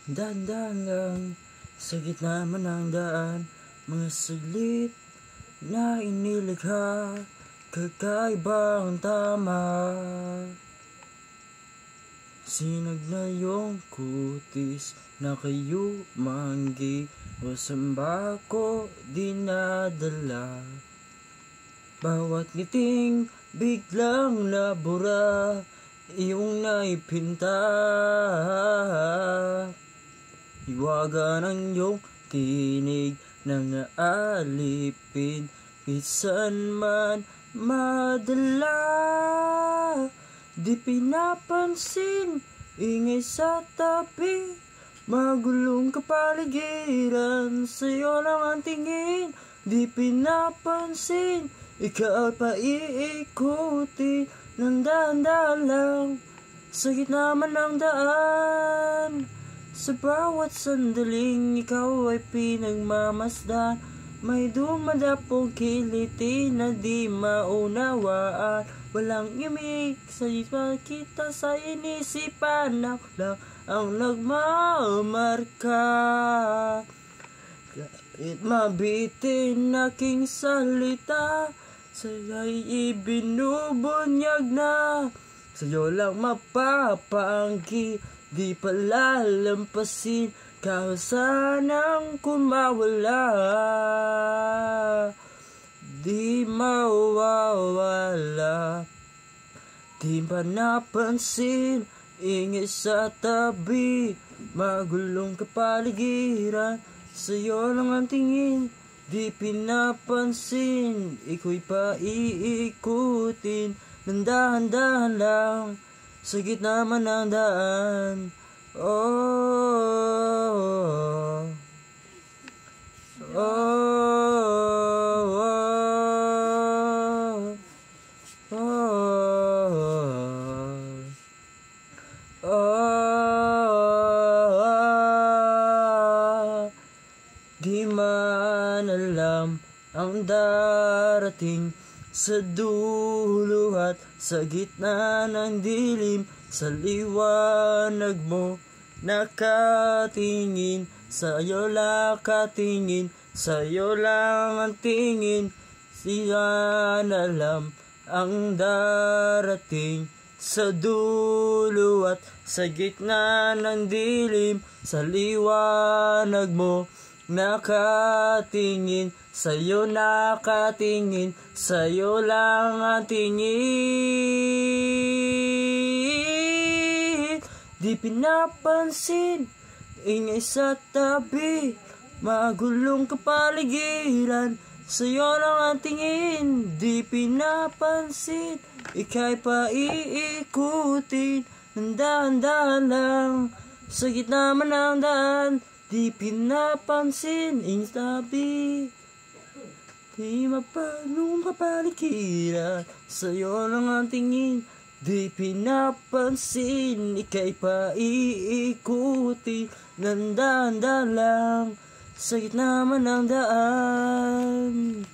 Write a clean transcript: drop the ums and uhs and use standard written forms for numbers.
Dahan-dahan lang sa gitna man ng daan, mga saglit na inilikha, kakaiba ang tama. Sinag na yung kutis na kayo manggi, o samba ko dinadala. Bawat ngiting biglang nabura, iyong naipinta. Iwaga ng iyong tinig ng aalipin, minsan man madala. Di pinapansin, ingay sa tabi, magulong kapaligiran, sa'yo lang ang tingin. Di pinapansin, ikaw pa iikutin ng dahan-dahan lang sa gitna man ng daan. Sa bawat sandaling ikaw ay pinagmamasdan, may dumadapong kiliti na di maunawaan. Walang imig sa kita sa inisipan, ako lang ang nagmamarka. Kahit mabitin aking salita, sa'yo'y ibinubunyag na. Sa'yo lang mapapaangki, di palalampasin, kahusanang kumawala. Di mawawala, di pa napansin, ingay sa tabi, magulong kapaligiran, sa'yo lang ang tingin. Di pinapansin, ikaw'y pa iikutin ng dahan-dahan lang sa gitna man ng daan. Oh, oh, oh, oh, oh. Di man alam ang darating sa dulo at sa gitna ng dilim, sa liwanag mo nakatingin, sa'yo lang katingin, sa'yo lang ang tingin. Siyan alam ang darating sa dulo at sa gitna ng dilim, sa liwanag mo nakatingin, sa'yo nakatingin, sa'yo lang ang tingin. Di pinapansin, ingay sa tabi, magulong kapaligiran, sa'yo lang ang tingin. Di pinapansin, ika'y pa iikutin ng dahan-dahan lang sa gitna man ng daan. Di pinapansin, ingay sa tabi, di mapanong kapaligiran, sa'yo lang ang tingin. Di pinapansin, ika'y pa iikutin ng dahan-dahan lang sa gitna man ng daan.